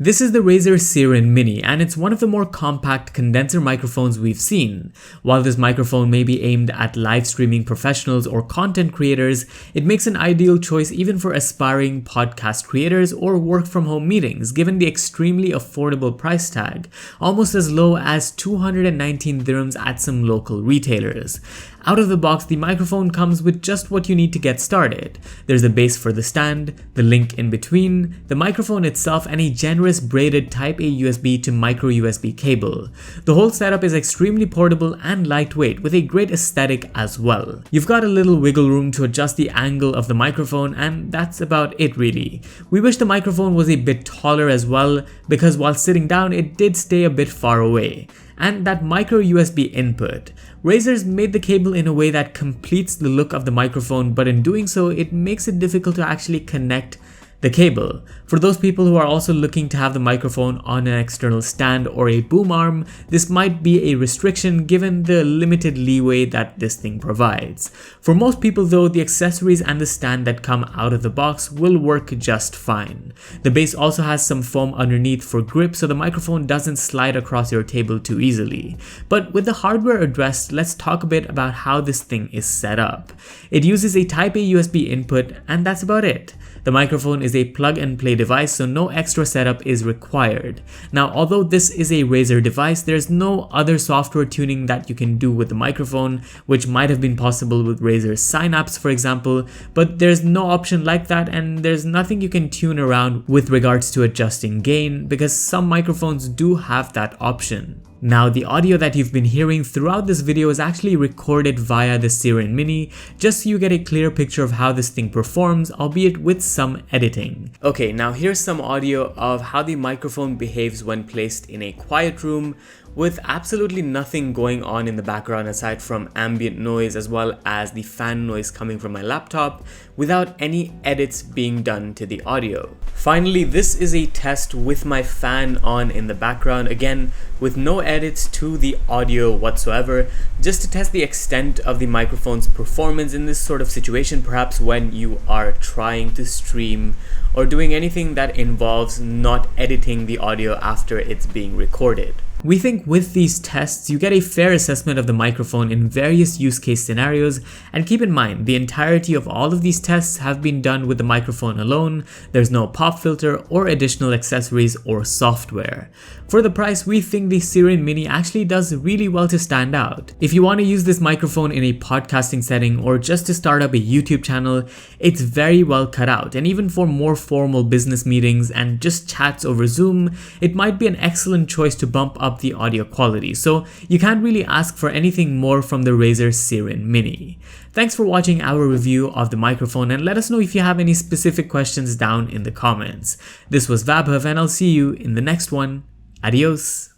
This is the Razer Seiran Mini, and it's one of the more compact condenser microphones we've seen. While this microphone may be aimed at live streaming professionals or content creators, it makes an ideal choice even for aspiring podcast creators or work from home meetings, given the extremely affordable price tag, almost as low as 219 dirhams at some local retailers. Out of the box, the microphone comes with just what you need to get started. There's a base for the stand, the link in between, the microphone itself, and a generous braided Type-A USB to micro USB cable. The whole setup is extremely portable and lightweight, with a great aesthetic as well. You've got a little wiggle room to adjust the angle of the microphone, and that's about it really. We wish the microphone was a bit taller as well, because while sitting down it did stay a bit far away. And that micro USB input. Razer's made the cable in a way that completes the look of the microphone, but in doing so, it makes it difficult to actually connect the cable. For those people who are also looking to have the microphone on an external stand or a boom arm, this might be a restriction given the limited leeway that this thing provides. For most people though, the accessories and the stand that come out of the box will work just fine. The base also has some foam underneath for grip, so the microphone doesn't slide across your table too easily. But with the hardware addressed, let's talk a bit about how this thing is set up. It uses a Type-A USB input, and that's about it. The microphone is a plug-and-play device, so no extra setup is required. Now, although this is a Razer device, there's no other software tuning that you can do with the microphone, which might have been possible with Razer Synapse, for example, but there's no option like that, and there's nothing you can tune around with regards to adjusting gain, because some microphones do have that option. Now, the audio that you've been hearing throughout this video is actually recorded via the Seiran Mini, just so you get a clear picture of how this thing performs, albeit with some editing. Okay, now here's some audio of how the microphone behaves when placed in a quiet room, with absolutely nothing going on in the background aside from ambient noise as well as the fan noise coming from my laptop, without any edits being done to the audio. Finally, this is a test with my fan on in the background, again with no edits to the audio whatsoever, just to test the extent of the microphone's performance in this sort of situation, perhaps when you are trying to stream or doing anything that involves not editing the audio after it's being recorded. We think with these tests, you get a fair assessment of the microphone in various use case scenarios, and keep in mind, the entirety of all of these tests have been done with the microphone alone. There's no pop filter or additional accessories or software. For the price, we think the Seiran Mini actually does really well to stand out. If you want to use this microphone in a podcasting setting or just to start up a YouTube channel, it's very well cut out, and even for more formal business meetings and just chats over Zoom, it might be an excellent choice to bump up the audio quality, so you can't really ask for anything more from the Razer Seiran Mini. Thanks for watching our review of the microphone, and let us know if you have any specific questions down in the comments. This was Vaibhav, and I'll see you in the next one. Adios.